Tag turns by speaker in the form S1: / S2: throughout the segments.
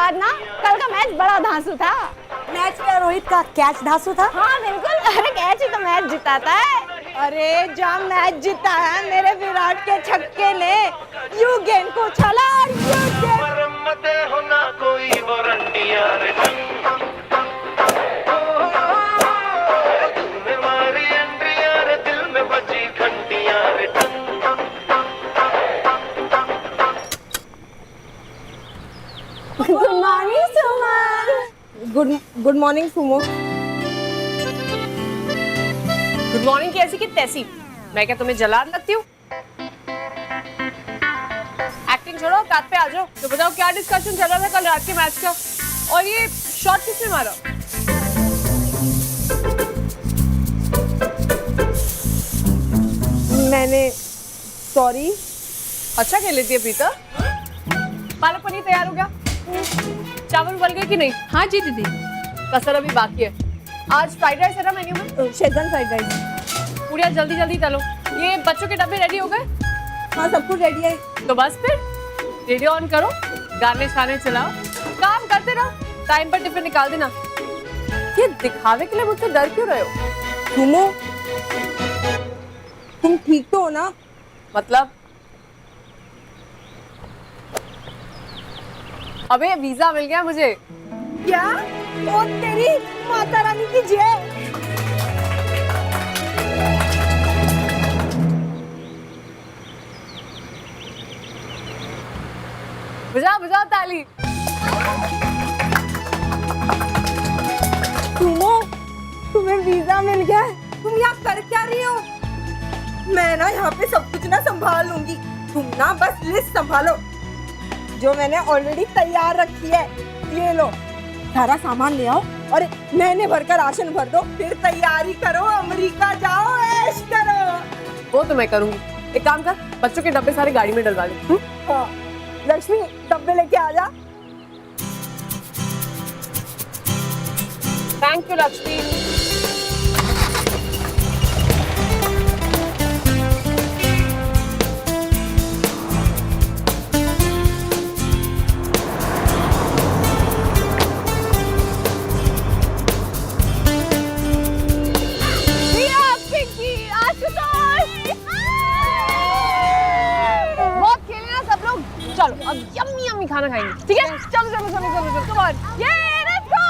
S1: बाद ना कल का मैच बड़ा धांसू था।
S2: मैच में रोहित का कैच धांसू था।
S1: हाँ बिल्कुल, अरे कैच ही तो मैच जिताता है। अरे जब मैच जीता है मेरे विराट के छक्के ने, यू गेंद को उछाला और you good morning Suman. Good morning Sumo.
S3: Good morning कैसी की तैसी, मैं क्या तुम्हें जलाद लगती हूँ? एक्टिंग छोड़ो, बात पे आ जाओ। तो बताओ क्या डिस्कशन चल रहा था कल रात के मैच का, और ये शॉट किसने मारा?
S1: मैंने, सॉरी।
S3: अच्छा खेल लेती है प्रीता। पालक पनीर तैयार हो गया? चावल उबल गए कि नहीं?
S4: हाँ जी दीदी।
S3: कसर अभी बाकी है। आज फ्राइड राइस है ना मेन्यू में?
S1: Schezwan fried rice.
S3: पूरी जल्दी जल्दी तलो। ये बच्चों के डब्बे रेडी हो गए?
S1: हाँ सब कुछ रेडी है।
S3: तो बस फिर रेडियो ऑन करो, गाने शाने चलाओ, काम करते रहो, टाइम पर टिफिन निकाल देना। ये दिखावे के लिए मुझसे डर क्यों रहे हो?
S1: सुमो, तुम ठीक तो हो ना?
S3: मतलब अबे वीजा मिल गया मुझे।
S1: क्या? ओ तेरी माता रानी की जय।
S3: बजाओ बजाओ ताली।
S1: सुमो, तुम्हें वीजा मिल गया है। तुम यहाँ कर क्या रही हो? मैं ना यहाँ पे सब कुछ ना संभाल लूंगी, तुम ना बस लिस्ट संभालो जो मैंने ऑलरेडी तैयार रखी है। ये लो, सारा सामान ले आओ और महीने भर का राशन भर दो, फिर तैयारी करो, अमेरिका जाओ, ऐश करो।
S3: वो तो मैं करूंगी। एक काम कर, बच्चों के डब्बे सारे गाड़ी में डलवा ले।
S1: हाँ, लक्ष्मी डब्बे लेके आ जा।
S3: Thank you Lakshmi. चलो अब यम्मी यम्मी खाना खाएंगे, ठीक है? चलो चलो चलो चलो चलो, कम ऑन, ये लेट्स गो।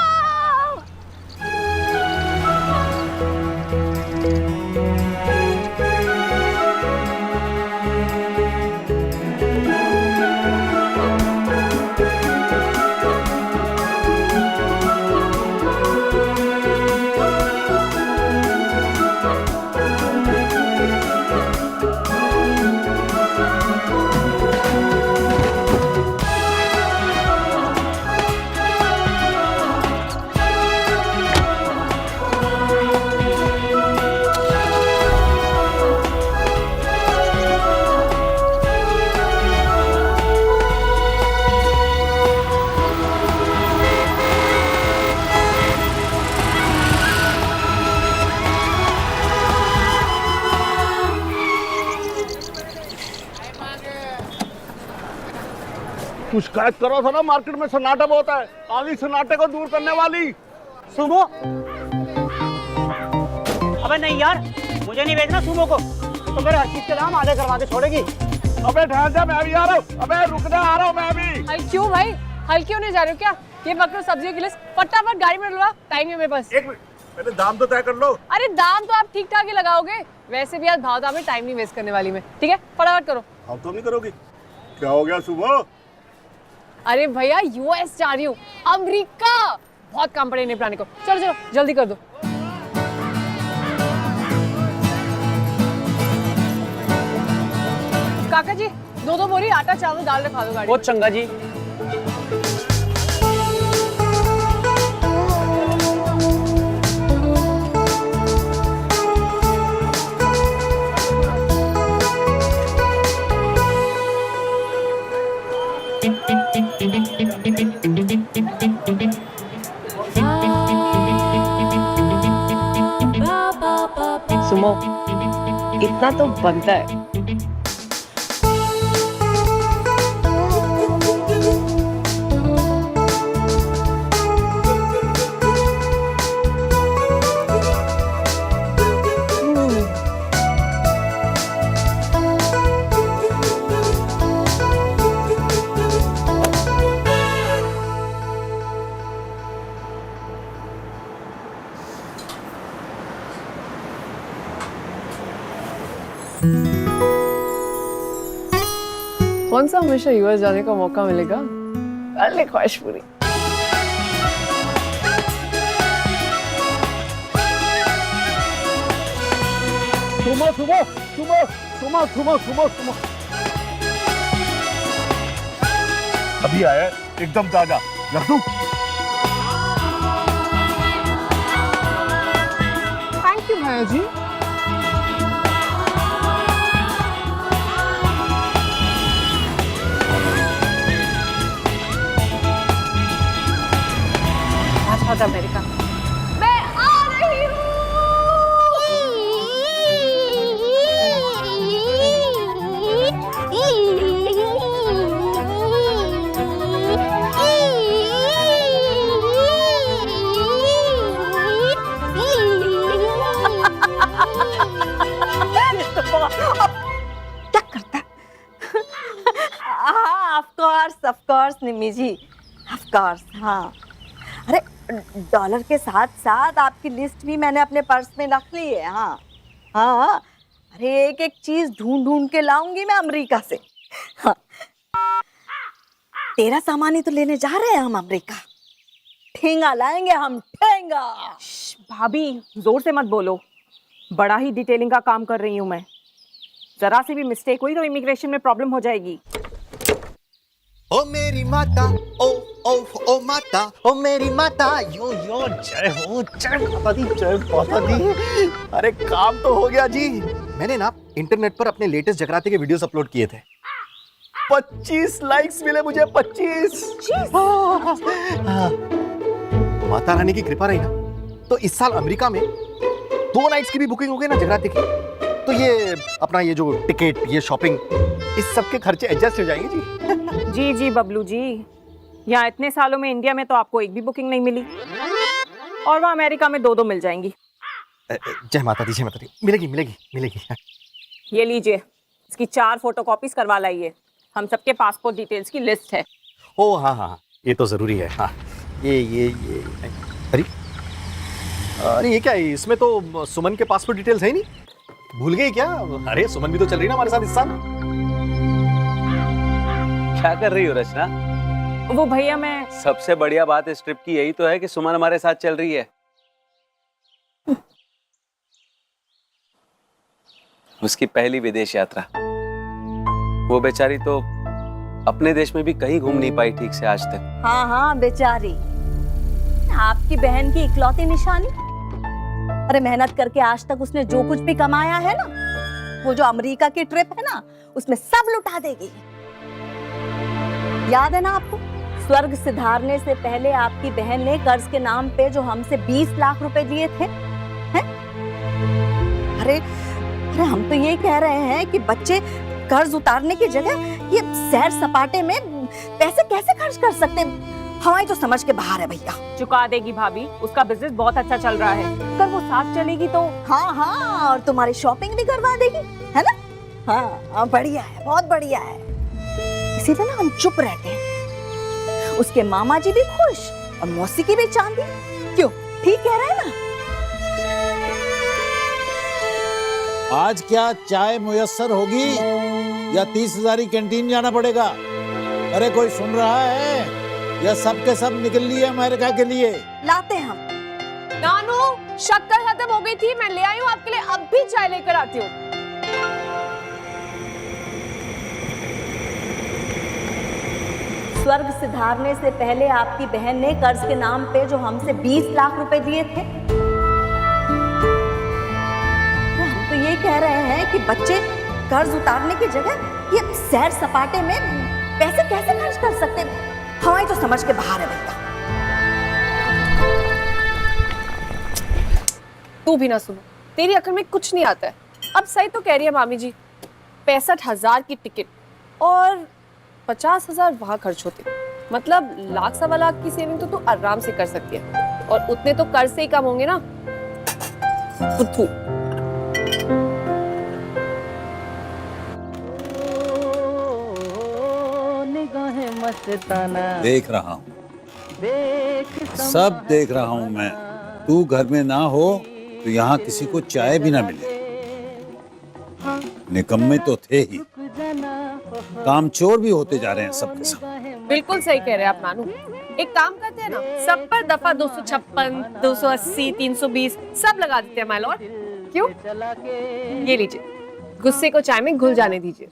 S5: तू शिकायत करो था ना, मार्केट में सन्नाटा बहुत है, आधी सन्नाटे को दूर करने वाली।
S6: सुमो, अबे नहीं यार, मुझे नहीं बेचना सुमो को, तो मेरे हर चीज के दाम आधे करवा के छोड़ेगी।
S5: अबे ठहर जा, मैं भी आ रहा हूँ। अबे रुक जा, आ रहा हूँ मैं भी।
S3: हल क्यों भाई, हल क्यों नहीं जा रहे हो क्या? ये पकड़ो सब्जियों की लिस्ट, फटाफट गाड़ी में डलवा, टाइम है मेरे पास।
S5: एक मिनट, पहले दाम तो तय कर लो।
S3: अरे दाम तो आप ठीक ठाक ही लगाओगे, वैसे भी आज भाव दाम में टाइम नहीं वेस्ट करने वाली मैं, ठीक है? फटाफट करो।
S5: हम तो नहीं करोगी? क्या हो गया सुबह?
S3: अरे भैया यूएस जा रही हूँ, अमेरिका, बहुत काम पड़े निपटाने को। चलो चलो जल्दी कर दो। काका जी, दो बोरी आटा चावल दाल रखा दो गाड़ी।
S6: बहुत चंगा जी।
S3: सुमो, इतना तो बनता है। कौन सा हमेशा यूएस जाने का मौका मिलेगा? कर ले ख्वाहिश पूरी।
S5: सुबह सुबह सुबह सुबह सुबह सुबह सुबह अभी आया एकदम ताजा। रख दूं?
S3: थैंक यू भैया जी। अच्छा अमेरिका मैं आ रही हूँ।
S2: क्या करता है? हाँ of course Nimmi ji, of course. हाँ अरे डॉलर के साथ साथ आपकी लिस्ट भी मैंने अपने पर्स में रख ली है। हाँ हाँ अरे एक एक चीज ढूंढ ढूंढ के लाऊंगी मैं अमेरिका से। हाँ तेरा सामान ही तो लेने जा रहे हैं हम अमेरिका। ठेंगा लाएंगे हम, ठेंगा।
S1: भाभी जोर से मत बोलो, बड़ा ही डिटेलिंग का काम कर रही हूँ मैं। जरा सी भी मिस्टेक हुई तो इमिग्रेशन में प्रॉब्लम हो जाएगी।
S4: ओ मेरी माता, ओ माता, ओ मेरी माता, यो जय हो, जय माता दी, जय माता दी। अरे काम तो हो गया जी। मैंने ना इंटरनेट पर अपने लेटेस्ट जगराते के वीडियोस अपलोड किए थे। 25 लाइक्स मिले मुझे, 25। माता रानी की कृपा रही ना तो इस साल अमेरिका में 2 नाइट्स की भी बुकिंग हो गई ना जगराते की, तो ये अपना ये जो टिकट, ये शॉपिंग, इस सब के खर्चे एडजस्ट हो जाएंगे जी।
S1: जी जी बबलू जी, यहाँ इतने सालों में इंडिया में तो आपको एक भी बुकिंग नहीं मिली, और वहाँ अमेरिका में 2 मिल जाएंगी।
S4: जय माता दी, जय माता दी। मिलेगी मिलेगी मिलेगी।
S1: ये लीजिए, इसकी 4 फोटोकॉपीज करवा लाइए। हम सबके पासपोर्ट डिटेल्स की लिस्ट है।
S4: ओ हाँ हाँ, ये तो जरूरी है। हाँ ये अरे अरे ये क्या है? इसमें तो सुमन के पासपोर्ट डिटेल्स है नहीं, भूल गई क्या? अरे सुमन भी तो चल रही ना हमारे साथ इस साल।
S7: क्या कर रही हो रचना?
S1: वो भैया मैं
S7: सबसे बढ़िया बात इस ट्रिप की यही तो है कि सुमन हमारे साथ चल रही है। उसकी पहली विदेश यात्रा। वो बेचारी तो अपने देश में भी कहीं घूम नहीं पाई ठीक से आज तक।
S2: हाँ हाँ बेचारी, आपकी बहन की इकलौती निशानी। अरे मेहनत करके आज तक उसने जो कुछ भी कमाया है ना, वो जो अमेरिका की ट्रिप है ना, उसमें सब लुटा देगी। याद है ना आपको, स्वर्ग सिधारने से पहले आपकी बहन ने कर्ज के नाम पे जो हमसे 20 लाख रुपए लिए थे, हैं? अरे अरे हम तो ये कह रहे हैं कि बच्चे कर्ज उतारने की जगह ये सैर सपाटे में पैसे कैसे खर्च कर सकते हैं? हमारी तो समझ के बाहर है भैया।
S1: चुका देगी भाभी, उसका बिजनेस बहुत अच्छा चल रहा है। अगर वो साथ चलेगी तो
S2: हाँ हाँ, और तुम्हारी शॉपिंग भी करवा देगी, है ना? हाँ बढ़िया है, बहुत बढ़िया है। इसीलिए ना हम चुप रहते हैं। उसके मामा जी भी खुश और मौसी की भी चांदी। क्यों, ठीक कह रहे हैं ना?
S8: आज क्या चाय मुयस्सर होगी या 30,000 की कैंटीन जाना पड़ेगा? अरे कोई सुन रहा है या सब के सब निकल लिए अमेरिका के लिए?
S2: लाते हम।
S3: नानू, शक्कर खत्म हो गई थी, मैं ले आई हूँ आपके लिए, अब भी चाय लेकर आती हूँ।
S2: स्वर्ग सिधारने से पहले आपकी बहन ने कर्ज के नाम पे जो हमसे 20 लाख रुपए लिए थे, हम तो ये कह रहे हैं कि बच्चे कर्ज उतारने की जगह ये सैर सपाटे में पैसे कैसे खर्च कर सकते हैं? हमारी तो समझ के बाहर है भैया।
S3: तू भी ना सुनो, तेरी अकल में कुछ नहीं आता है। अब सही तो कह रही है मामी जी, 65,000 की टिकट और 50,000 वहां खर्च होते, मतलब 1,00,000-1,25,000 की सेविंग तो तू आराम से कर सकती है, और उतने तो कर्ज से ही कम होंगे ना। फुद्दू।
S8: देख रहा हूँ, सब देख रहा हूँ मैं। तू घर में ना हो तो यहाँ किसी को चाय भी ना मिले। निकम्मे तो थे ही। कामचोर भी होते जा रहे हैं सब के सब।
S3: बिल्कुल सही कह रहे हैं आप नानू। एक काम करते हैं ना, सब पर दफा 256, 280, 320 सब लगा देते हैं माय लॉर्ड। क्यों? ये लीजिए, गुस्से को चाय में घुल जाने दीजिए।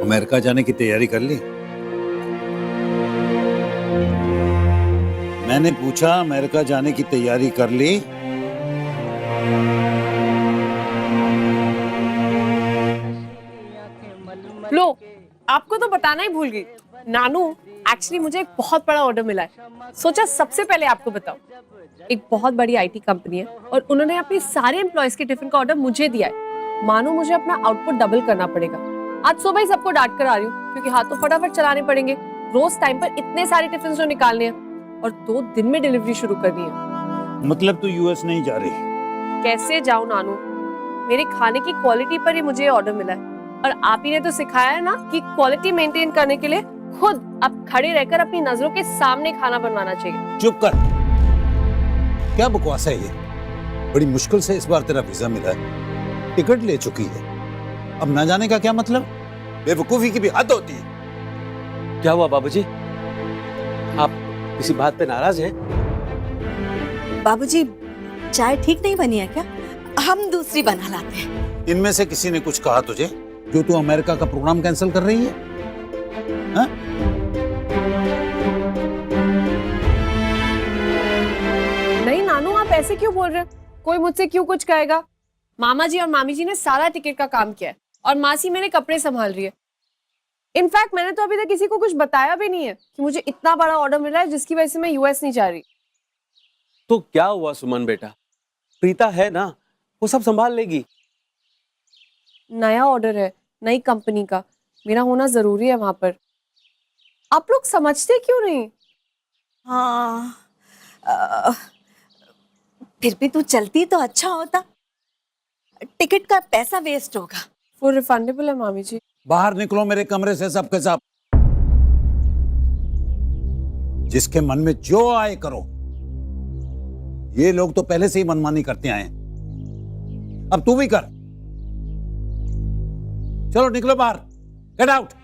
S8: अमेरिका जाने की तैयारी कर ली? मैंने पूछा अमेरिका जाने की तैयारी कर ली?
S3: लो, आपको तो बताना ही भूल गई नानू। एक्चुअली मुझे एक बहुत बड़ा ऑर्डर मिला है, सोचा सबसे पहले आपको बताऊं। एक बहुत बड़ी आईटी कंपनी है और उन्होंने अपने सारे एम्प्लॉयज के टिफिन का ऑर्डर मुझे दिया है। मानो मुझे अपना आउटपुट डबल करना पड़ेगा। आज सुबह ही सबको डांट कर आ रही हूँ क्योंकि हाथ तो फटाफट चलाने पड़ेंगे। रोज टाइम पर इतने सारे टिफिन जो निकालने हैं और 2 दिन में डिलीवरी शुरू करनी है।
S8: मतलब तू यूएस नहीं जा रही?
S3: कैसे जाऊं नानू, मेरे खाने की क्वालिटी पर ही मुझे ऑर्डर मिला है और आप ही ने तो सिखाया है ना कि क्वालिटी मेंटेन करने के लिए खुद आप खड़े रहकर अपनी नजरों के सामने खाना बनवाना चाहिए।
S8: चुप कर, क्या बकवास है ये? बड़ी मुश्किल से इस बार तेरा वीजा मिला है, टिकट ले चुकी है, अब ना जाने का क्या मतलब? बेवकूफी की भी हद होती है।
S7: क्या हुआ बाबूजी, आप किसी बात पे नाराज हैं?
S2: बाबूजी, चाय ठीक नहीं बनी है क्या? हम दूसरी बना लाते हैं।
S8: इनमें से किसी ने कुछ कहा तुझे जो तू अमेरिका का प्रोग्राम कैंसिल कर रही है? हाँ?
S3: नहीं नानू, आप ऐसे क्यों बोल रहे हैं? कोई मुझसे क्यों कुछ कहेगा? मामा जी और मामी जी ने सारा टिकट का काम किया है और मासी मेरे कपड़े संभाल रही है। इनफैक्ट मैंने तो अभी तक किसी को कुछ बताया भी नहीं है कि मुझे इतना बड़ा ऑर्डर मिला है जिसकी वजह से मैं यूएस नहीं जा रही।
S7: तो क्या हुआ सुमन बेटा, प्रीता है ना, वो सब संभाल लेगी।
S3: नया ऑर्डर है, नई कंपनी का, मेरा होना जरूरी है वहां पर। आप लोग समझते क्यों नहीं?
S2: हाँ, फिर भी तू चलती तो अच्छा होता। टिकट का पैसा वेस्ट होगा।
S3: वो रिफंडेबल है मामी जी।
S8: बाहर निकलो मेरे कमरे से सब के सब। जिसके मन में जो आए करो। ये लोग तो पहले से ही मनमानी करते आए हैं, अब तू भी कर। चलो निकलो बाहर, गेट आउट।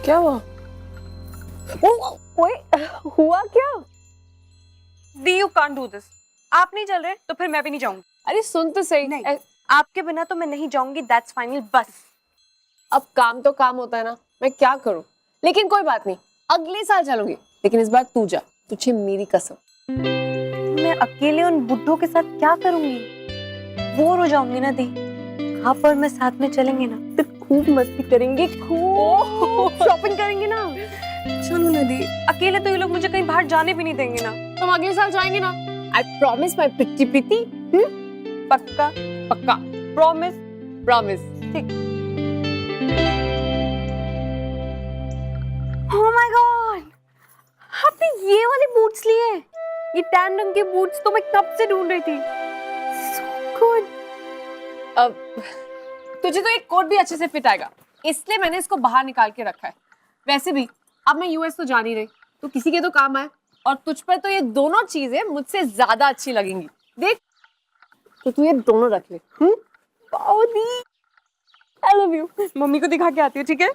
S3: क्या हुआ? ओए, हुआ क्या?
S1: दी यू कांट डू दिस। आप नहीं चल रहे तो फिर मैं भी नहीं जाऊंगी।
S3: अरे सुन तो सही।
S1: नहीं, आपके बिना तो मैं नहीं जाऊंगी, दैट्स फाइनल बस।
S3: अब काम तो काम होता है ना, मैं क्या करूं? लेकिन कोई बात नहीं, अगले साल चलूंगी, लेकिन इस बार तू जा, तुझे मेरी कसम।
S1: मैं अकेले उन बुड्ढों के साथ क्या करूंगी? बोर हो जाऊंगी ना दी। आप और मैं साथ में चलेंगे ना तो खूब मस्ती करेंगे, खूब शॉपिंग करेंगे ना। चलो ना दी, अकेले तो ये लोग मुझे कहीं बाहर जाने भी नहीं देंगे ना।
S3: तुम अगले साल जाएंगे ना? आई प्रॉमिस माय प्रिटी प्रीति।
S1: पक्का?
S3: पक्का।
S1: प्रॉमिस?
S3: प्रॉमिस।
S1: ठीक। ओह माय गॉड, आपने ये वाले बूट्स लिए? ये टैन रंग के बूट्स तो मैं कब से ढूंढ रही थी। So good।
S3: अब तुझे तो एक कोट भी अच्छे से फिट आएगा, इसलिए मैंने इसको बाहर निकाल के रखा है। वैसे भी अब मैं यूएस तो जा नहीं रही, तो किसी के तो काम आए, और तुझ पर तो ये दोनों चीजें मुझसे ज्यादा अच्छी लगेंगी। देख, तो तू ये दोनों रख ले।
S1: I love you. मम्मी को दिखा के आती हूँ, ठीक है?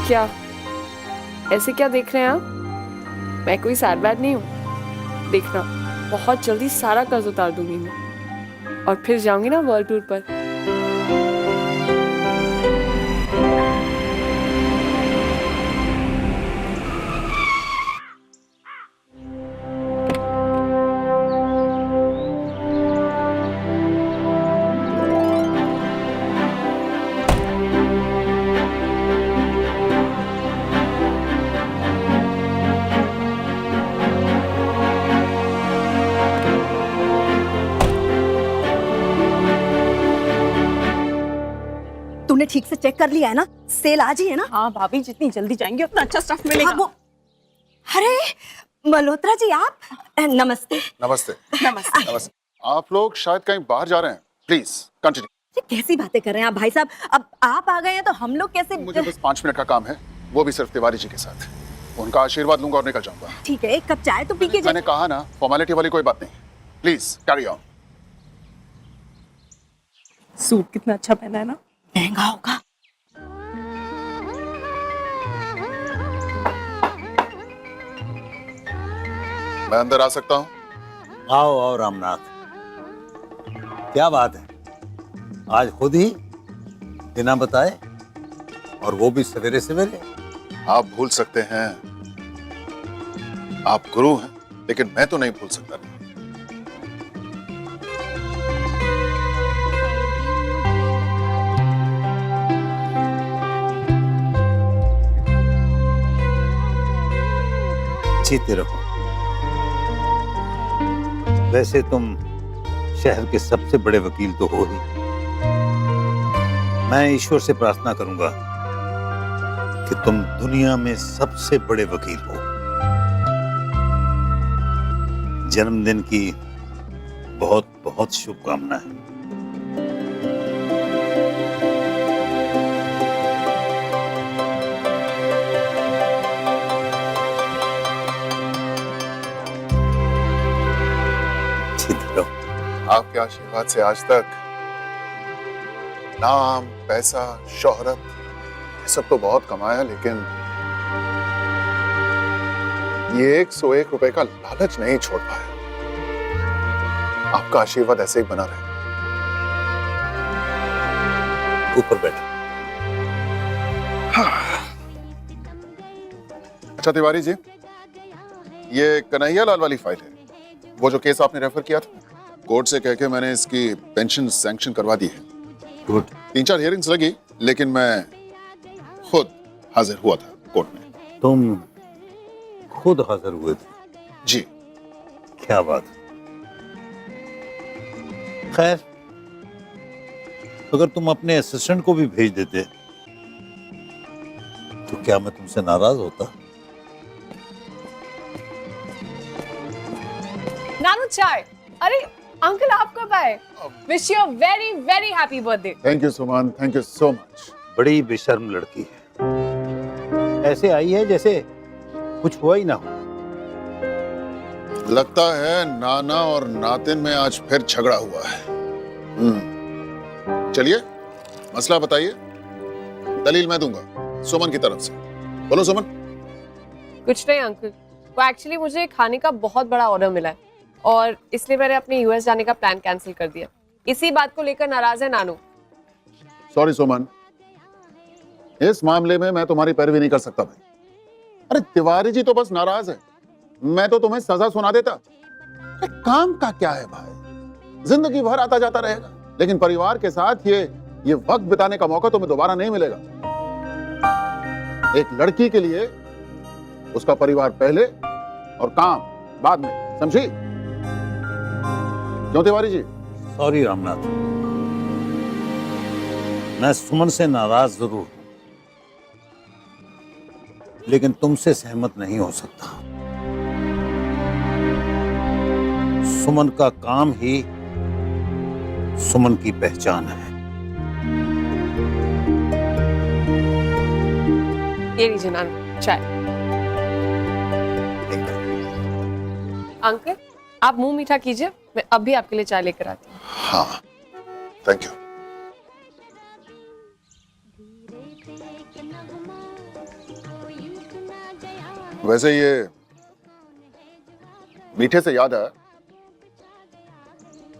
S3: क्या ऐसे क्या देख रहे हैं आप? मैं कोई सैड बैड नहीं हूँ। देखना, बहुत जल्दी सारा कर्ज उतार दूंगी मैं और फिर जाऊंगी ना वर्ल्ड टूर पर।
S2: तूने ठीक से चेक कर लिया है ना? सेल आज ही है ना?
S1: हाँ भाभी, जितनी जल्दी जाएंगे उतना अच्छा स्टफ मिलेगा।
S2: हाँ, अरे मल्होत्रा जी आप, नमस्ते।
S9: नमस्ते।
S2: नमस्ते।
S9: नमस्ते। आप लोग शायद कहीं बाहर जा रहे हैं, प्लीज कंटिन्यू।
S2: ये कैसी बातें कर रहे हैं आप भाई साहब? अब आप आ गए हैं तो हम लोग कैसे?
S9: मुझे बस 5 मिनट का काम है, वो भी सिर्फ तिवारी जी के साथ। उनका आशीर्वाद लूंगा और निकल जाऊंगा।
S2: ठीक है, एक कप चाय तो पी के
S9: मैंने कहा ना, फॉर्मेलिटी वाली कोई बात नहीं। Please carry on.
S1: सूट कितना अच्छा पहना है ना?
S2: महंगा होगा।
S9: मैं अंदर आ सकता हूँ?
S8: आओ आओ रामनाथ, क्या बात है, आज खुद ही बिना बताए, और वो भी सवेरे सवेरे।
S9: आप भूल सकते हैं, आप गुरु हैं, लेकिन मैं तो नहीं भूल सकता।
S8: जीते रहो। वैसे तुम शहर के सबसे बड़े वकील तो हो ही। मैं ईश्वर से प्रार्थना करूंगा कि तुम दुनिया में सबसे बड़े वकील हो। जन्मदिन की बहुत बहुत शुभकामनाएं।
S9: आपके आशीर्वाद से आज तक नाम, पैसा, शोहरत, ये सब तो बहुत कमाया, लेकिन ये 101 रुपए का लालच नहीं छोड़ पाया। आपका आशीर्वाद ऐसे ही बना रहे।
S8: ऊपर बैठो।
S9: अच्छा तिवारी जी, ये कन्हैया लाल वाली फाइल है, वो जो केस आपने रेफर किया था। कोर्ट से कह के मैंने इसकी पेंशन सैंक्शन करवा दी है।
S8: गुड।
S9: 3-4 हियरिंग्स लगी, लेकिन मैं खुद हाजिर हुआ था कोर्ट में।
S8: तुम खुद हाजिर हुए थे?
S9: जी।
S8: क्या बात। खैर, अगर तुम अपने असिस्टेंट को भी भेज देते तो क्या मैं तुमसे नाराज होता?
S3: नानू चाय। अरे अंकल, आप कब आए? Wish you a very very happy birthday.
S9: Thank you Suman, thank you so much.
S8: बड़ी बेशर्म लड़की है, ऐसे आई है जैसे कुछ हुआ ही ना हो।
S9: लगता है नाना और नातिन में आज फिर झगड़ा हुआ है। चलिए मसला बताइए, दलील मैं दूंगा सुमन की तरफ से। बोलो सुमन।
S3: कुछ नहीं अंकल, वो एक्चुअली मुझे खाने का बहुत बड़ा ऑर्डर मिला है और इसलिए मैंने अपने यूएस जाने का प्लान कैंसिल कर दिया। इसी बात को लेकर नाराज है नानू।
S9: सॉरी सुमन, इस मामले में मैं तुम्हारी पैरवी नहीं कर सकता भाई। अरे तिवारी जी तो बस नाराज है, मैं तो तुम्हें सजा सुना देता। अरे काम का क्या है भाई, जिंदगी भर आता जाता रहेगा, लेकिन परिवार के साथ ये वक्त बिताने का मौका तुम्हें दोबारा नहीं मिलेगा। एक लड़की के लिए उसका परिवार पहले और काम बाद में, समझी? क्यों तिवारी जी?
S8: सॉरी रामनाथ, मैं सुमन से नाराज जरूर हूं, लेकिन तुमसे सहमत नहीं हो सकता। सुमन का काम ही सुमन की पहचान है।
S3: ये लीजिए नानू चाय। अंकल, आप मुंह मीठा कीजिए, मैं अभी आपके लिए चाय लेकर आती हूँ।
S9: हाँ, थैंक यू। वैसे ये मीठे से याद है,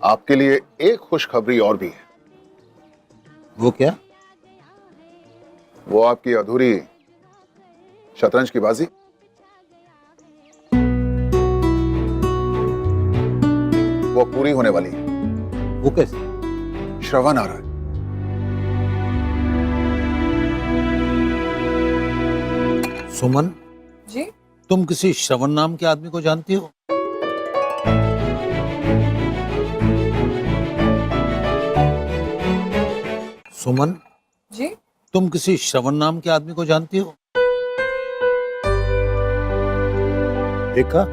S9: आपके लिए एक खुशखबरी और भी है।
S8: वो क्या?
S9: वो आपकी अधूरी शतरंज की बाजी। वो पूरी होने वाली है।
S8: वो कैसे?
S9: श्रवण आ रहा है।
S8: सुमन,
S1: जी
S8: तुम किसी श्रवण नाम के आदमी को जानती हो? सुमन,
S1: जी
S8: तुम किसी श्रवण नाम के आदमी को जानती हो? देखा,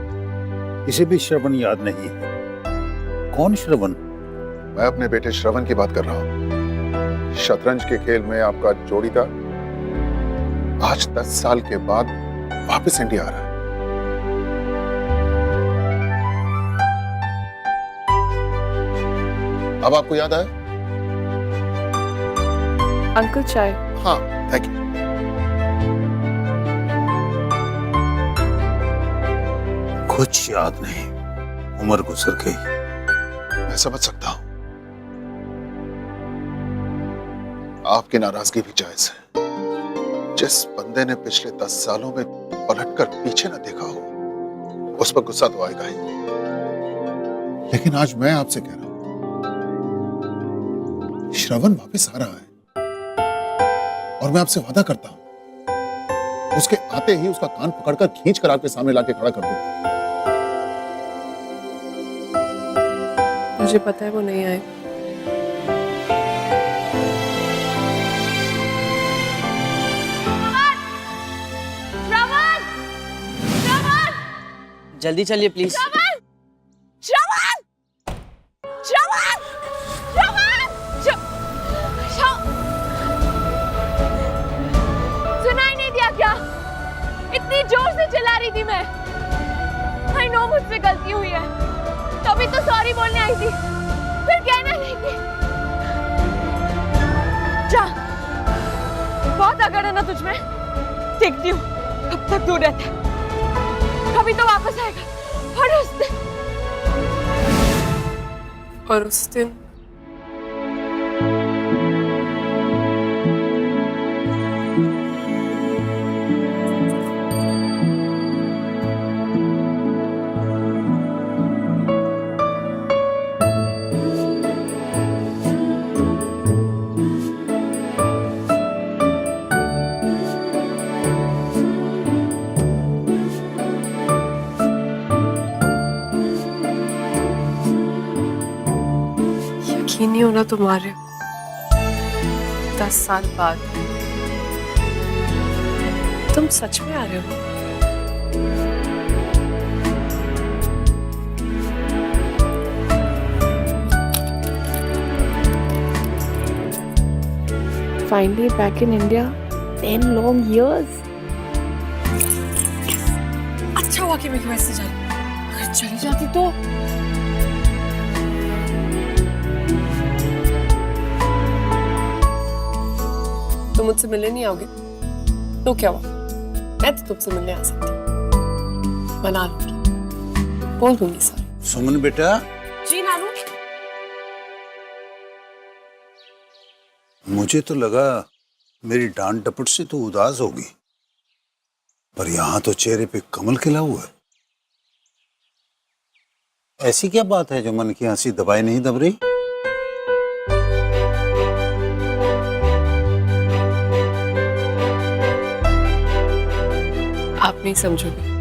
S8: इसे भी श्रवण याद नहीं है। कौन श्रवण?
S9: मैं अपने बेटे श्रवण की बात कर रहा हूं। शतरंज के खेल में आपका जोड़ीदार आज 10 साल के बाद वापस इंडिया आ रहा है। अब आपको याद आया?
S3: अंकल चाय।
S9: हाँ, थैंक यू।
S8: कुछ याद नहीं, उम्र गुजर गई।
S9: मैं समझ सकता हूं, आपकी नाराजगी भी जायज है। जिस बंदे ने पिछले 10 सालों में पलटकर पीछे न देखा हो, उस पर गुस्सा तो आएगा ही। लेकिन आज मैं आपसे कह रहा हूं, श्रवण वापस आ रहा है और मैं आपसे वादा करता हूं, उसके आते ही उसका कान पकड़कर खींचकर आपके सामने लाके खड़ा कर दूंगा।
S3: मुझे पता है वो नहीं आएगा।
S6: जल्दी चलिए प्लीज।
S3: सुनाई नहीं दिया क्या? इतनी जोर से चिल्ला रही थी मैं। आई नो मुझसे गलती हुई है, तभी तो सॉरी बोलने आई थी, फिर कहना नहीं थी। जा, बहुत अगर है ना तुझ में। देखती हूँ कब तक दूर रहता है। कभी तो वापस आएगा। और उस दिन यकीन नहीं होना तुम्हारे 10 साल बाद तुम सच में आ रहे हो। Finally back in India, 10 long years. अच्छा हुआ कि मैं वैसे जा रही। अगर चली जाती तो तुम मुझसे मिलने नहीं आओगे तो क्या हुआ? मैं तो तुमसे मिलने आ सकती हूँ। मना लूंगी, बोल दूंगी सर।
S8: सुमन बेटा,
S3: जी नानू।
S8: मुझे तो लगा मेरी डांट डपट से तो उदास होगी, पर यहां तो चेहरे पे कमल खिला हुआ है। ऐसी क्या बात है जो मन की हंसी दबाए नहीं दब रही?
S3: आप नहीं समझोगे।